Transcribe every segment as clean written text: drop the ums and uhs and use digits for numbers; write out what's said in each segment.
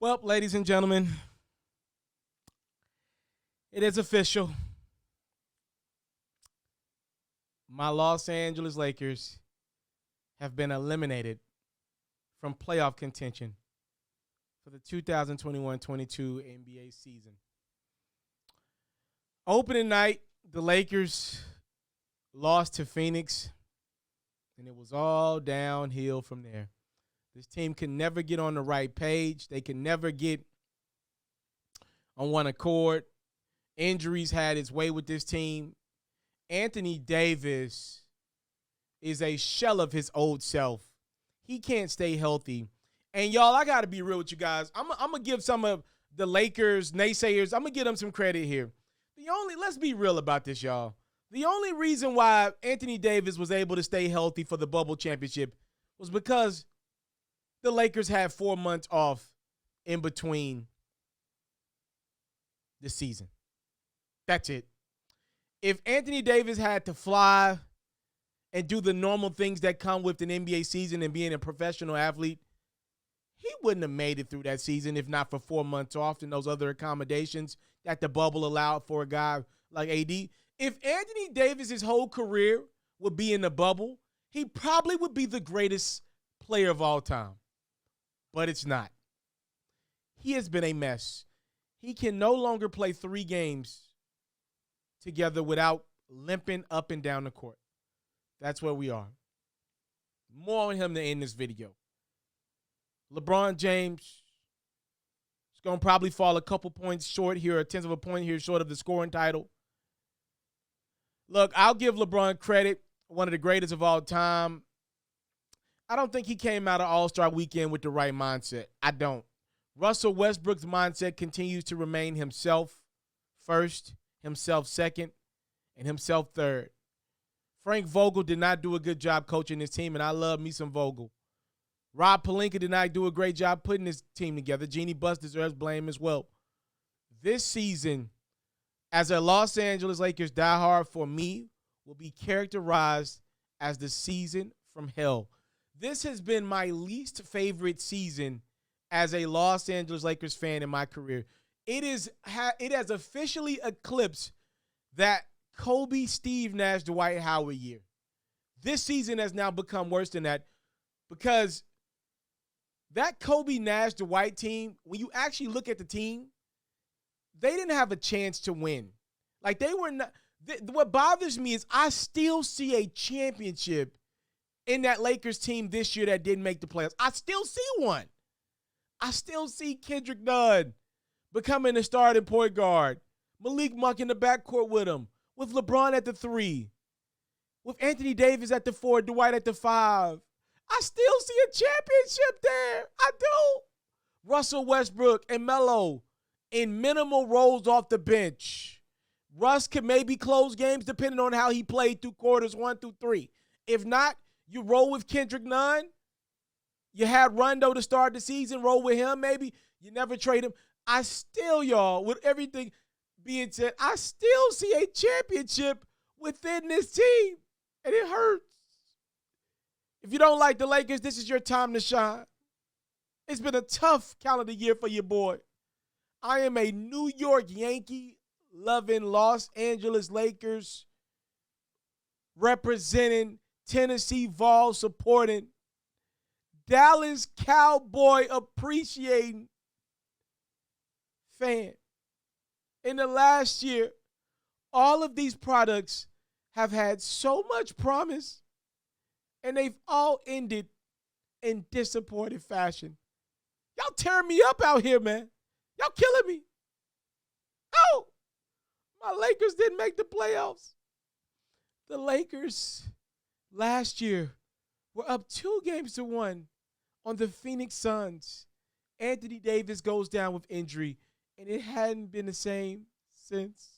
Well, ladies and gentlemen, it is official. My Los Angeles Lakers have been eliminated from playoff contention for the 2021-22 NBA season. Opening night, the Lakers lost to Phoenix, and it was all downhill from there. This team can never get on the right page. They can never get on one accord. Injuries had its way with this team. Anthony Davis is a shell of his old self. He can't stay healthy. And, y'all, I got to be real with you guys. I'm going to give some of the Lakers naysayers, I'm going to give them some credit here. Let's be real about this, y'all. The only reason why Anthony Davis was able to stay healthy for the bubble championship was because the Lakers had 4 months off in between the season. That's it. If Anthony Davis had to fly and do the normal things that come with an NBA season and being a professional athlete, he wouldn't have made it through that season if not for 4 months off and those other accommodations that the bubble allowed for a guy like AD. If Anthony Davis' whole career would be in the bubble, he probably would be the greatest player of all time. But it's not. He has been a mess. He can no longer play 3 games together without limping up and down the court. That's where we are. More on him to end this video. LeBron James is going to probably fall a couple points short here, a tenth of a point here short of the scoring title. Look, I'll give LeBron credit, one of the greatest of all time. I don't think he came out of All-Star Weekend with the right mindset. I don't. Russell Westbrook's mindset continues to remain himself first, himself second, and himself third. Frank Vogel did not do a good job coaching his team, and I love me some Vogel. Rob Pelinka did not do a great job putting his team together. Jeannie Buss deserves blame as well. This season, as a Los Angeles Lakers diehard, for me, will be characterized as the season from hell. This has been my least favorite season as a Los Angeles Lakers fan in my career. It has officially eclipsed that Kobe, Steve Nash, Dwight Howard year. This season has now become worse than that because that Kobe, Nash, Dwight team, when you actually look at the team, they didn't have a chance to win. Like, they were not. What bothers me is I still see a championship in that Lakers team this year that didn't make the playoffs. I still see one. I still see Kendrick Nunn becoming the starting point guard. Malik Monk in the backcourt with him. With LeBron at the 3. With Anthony Davis at the 4, Dwight at the 5. I still see a championship there. I do. Russell Westbrook and Melo in minimal roles off the bench. Russ can maybe close games depending on how he played through quarters 1 through 3. If not, you roll with Kendrick Nunn. You had Rondo to start the season. Roll with him maybe. You never trade him. I still, y'all, with everything being said, I still see a championship within this team. And it hurts. If you don't like the Lakers, this is your time to shine. It's been a tough calendar year for your boy. I am a New York Yankee loving Los Angeles Lakers representing Tennessee Vols supporting Dallas Cowboy appreciating fan. In the last year, all of these products have had so much promise, and they've all ended in disappointing fashion. Y'all tearing me up out here, man. Y'all killing me. Oh, my Lakers didn't make the playoffs. The Lakers last year were up 2-1 on the Phoenix Suns. Anthony Davis goes down with injury, and it hadn't been the same since.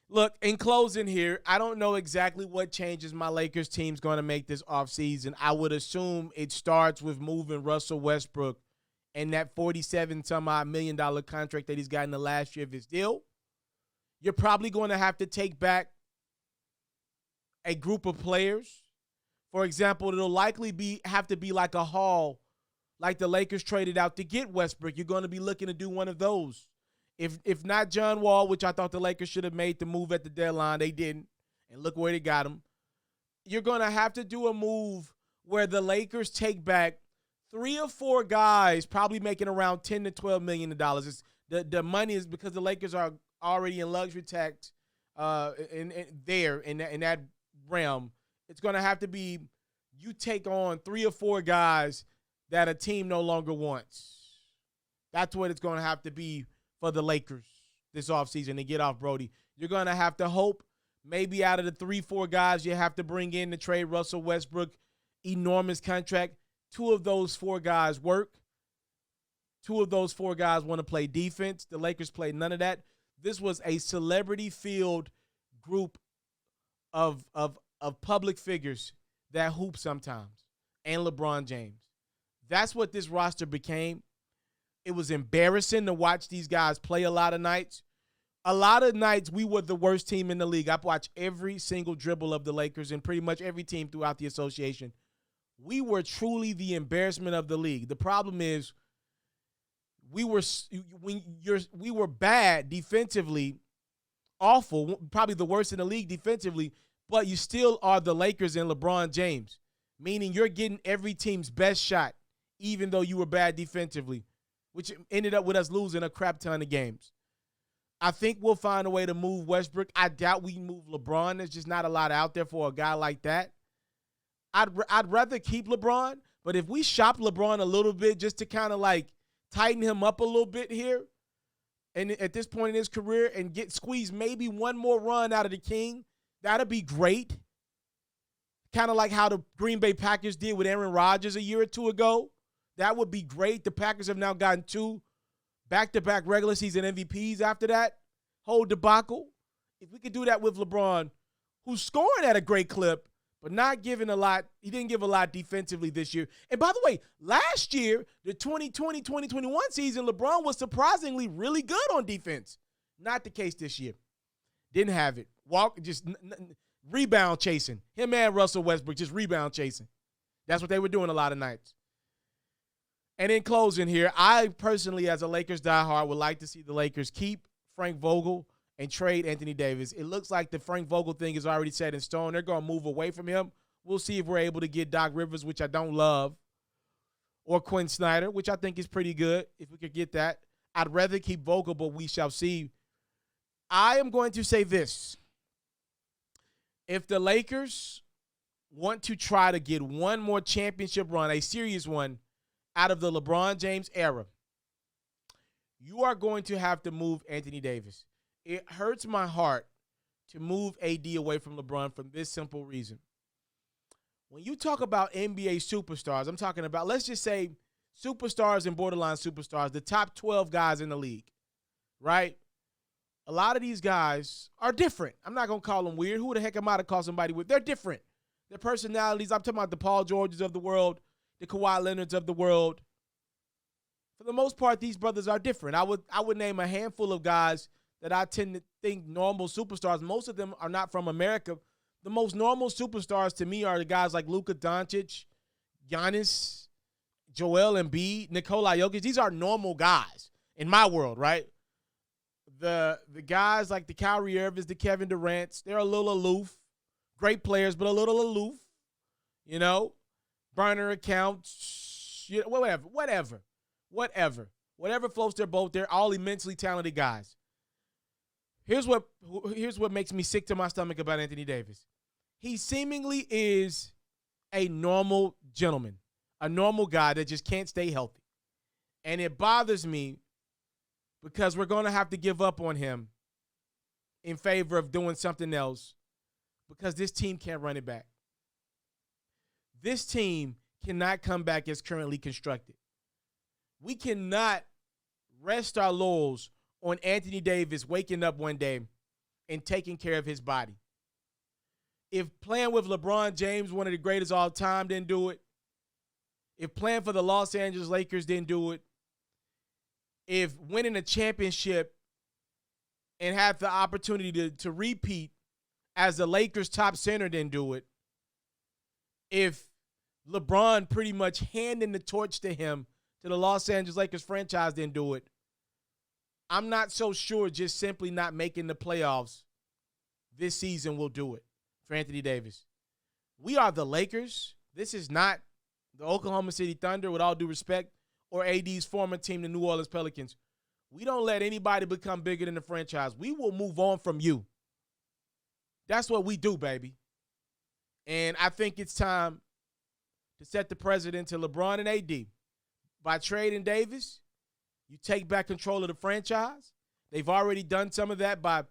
Look, in closing here, I don't know exactly what changes my Lakers team's going to make this offseason. I would assume it starts with moving Russell Westbrook and that $47-some-odd million contract that he's got in the last year of his deal. You're probably going to have to take back a group of players. For example, it'll likely have to be like a haul like the Lakers traded out to get Westbrook. You're going to be looking to do one of those. If not John Wall, which I thought the Lakers should have made the move at the deadline, they didn't, and look where they got him. You're going to have to do a move where the Lakers take back 3 or 4 guys, probably making around $10 to $12 million. It's, the money is because the Lakers are already in luxury tax in that realm. It's going to have to be you take on 3 or 4 guys that a team no longer wants. That's what it's going to have to be for the Lakers this offseason to get off Brody. You're going to have to hope maybe out of the 3-4 guys you have to bring in to trade Russell Westbrook, enormous contract. 2 of those 4 guys work. 2 of those 4 guys want to play defense. The Lakers played none of that. This was a celebrity-filled group of public figures that hoop sometimes, and LeBron James. That's what this roster became. It was embarrassing to watch these guys play a lot of nights. A lot of nights we were the worst team in the league. I've watched every single dribble of the Lakers and pretty much every team throughout the association. We were truly the embarrassment of the league. The problem is we were bad defensively, awful, probably the worst in the league defensively, but you still are the Lakers and LeBron James, meaning you're getting every team's best shot, even though you were bad defensively, which ended up with us losing a crap ton of games. I think we'll find a way to move Westbrook. I doubt we can move LeBron. There's just not a lot out there for a guy like that. I'd rather keep LeBron, but if we shop LeBron a little bit just to kind of like tighten him up a little bit here, and at this point in his career, and squeeze maybe one more run out of the King, that'd be great. Kind of like how the Green Bay Packers did with Aaron Rodgers a year or 2 ago. That would be great. The Packers have now gotten 2 back-to-back regular season MVPs after that whole debacle. If we could do that with LeBron, who's scoring at a great clip, but not giving a lot. He didn't give a lot defensively this year. And by the way, last year, the 2020-2021 season, LeBron was surprisingly really good on defense. Not the case this year. Didn't have it. Rebound chasing. Him and Russell Westbrook just rebound chasing. That's what they were doing a lot of nights. And in closing here, I personally, as a Lakers diehard, would like to see the Lakers keep Frank Vogel and trade Anthony Davis. It looks like the Frank Vogel thing is already set in stone. They're going to move away from him. We'll see if we're able to get Doc Rivers, which I don't love, or Quinn Snyder, which I think is pretty good, if we could get that. I'd rather keep Vogel, but we shall see. I am going to say this. If the Lakers want to try to get one more championship run, a serious one, out of the LeBron James era, you are going to have to move Anthony Davis. It hurts my heart to move AD away from LeBron for this simple reason. When you talk about NBA superstars, I'm talking about, let's just say, superstars and borderline superstars, the top 12 guys in the league, right? A lot of these guys are different. I'm not going to call them weird. Who the heck am I to call somebody weird? They're different. Their personalities, I'm talking about the Paul Georges of the world, the Kawhi Leonards of the world. For the most part, these brothers are different. I would name a handful of guys that I tend to think normal superstars. Most of them are not from America. The most normal superstars to me are the guys like Luka Doncic, Giannis, Joel Embiid, Nikola Jokic. These are normal guys in my world, right? The guys like the Kyrie Irvings, the Kevin Durant's, they're a little aloof. Great players, but a little aloof. You know, burner accounts, you know, whatever floats their boat. They're all immensely talented guys. Here's what makes me sick to my stomach about Anthony Davis. He seemingly is a normal gentleman, a normal guy that just can't stay healthy. And it bothers me because we're going to have to give up on him in favor of doing something else because this team can't run it back. This team cannot come back as currently constructed. We cannot rest our laurels on Anthony Davis waking up one day and taking care of his body. If playing with LeBron James, one of the greatest of all time, didn't do it, if playing for the Los Angeles Lakers didn't do it, if winning a championship and have the opportunity to repeat as the Lakers' top center didn't do it, if LeBron pretty much handing the torch to him, to the Los Angeles Lakers franchise, didn't do it. I'm not so sure just simply not making the playoffs this season will do it for Anthony Davis. We are the Lakers. This is not the Oklahoma City Thunder, with all due respect, or AD's former team, the New Orleans Pelicans. We don't let anybody become bigger than the franchise. We will move on from you. That's what we do, baby. And I think it's time to set the precedent to LeBron and AD. By trading Davis, you take back control of the franchise. They've already done some of that by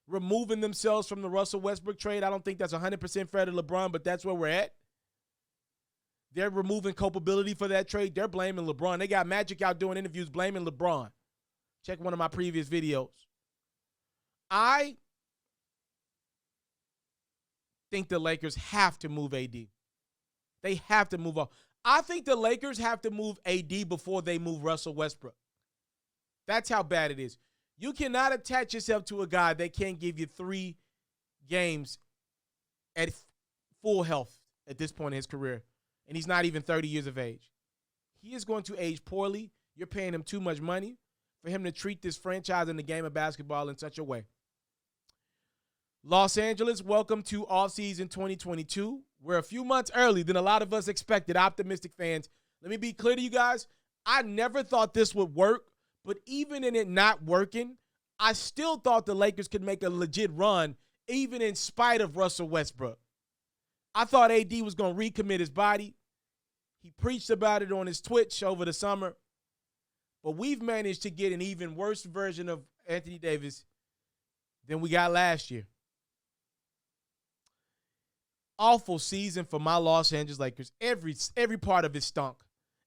removing themselves from the Russell Westbrook trade. I don't think that's 100% fair to LeBron, but that's where we're at. They're removing culpability for that trade. They're blaming LeBron. They got Magic out doing interviews blaming LeBron. Check one of my previous videos. I think the Lakers have to move AD. They have to move on. I think the Lakers have to move AD before they move Russell Westbrook. That's how bad it is. You cannot attach yourself to a guy that can't give you 3 games at full health at this point in his career, and he's not even 30 years of age. He is going to age poorly. You're paying him too much money for him to treat this franchise in the game of basketball in such a way. Los Angeles, welcome to offseason 2022. We're a few months early than a lot of us expected, optimistic fans. Let me be clear to you guys. I never thought this would work, but even in it not working, I still thought the Lakers could make a legit run, even in spite of Russell Westbrook. I thought AD was going to recommit his body. He preached about it on his Twitch over the summer. But we've managed to get an even worse version of Anthony Davis than we got last year. Awful season for my Los Angeles Lakers. Every part of it stunk.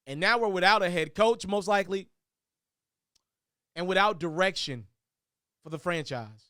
And now we're without a head coach, most likely, and without direction for the franchise.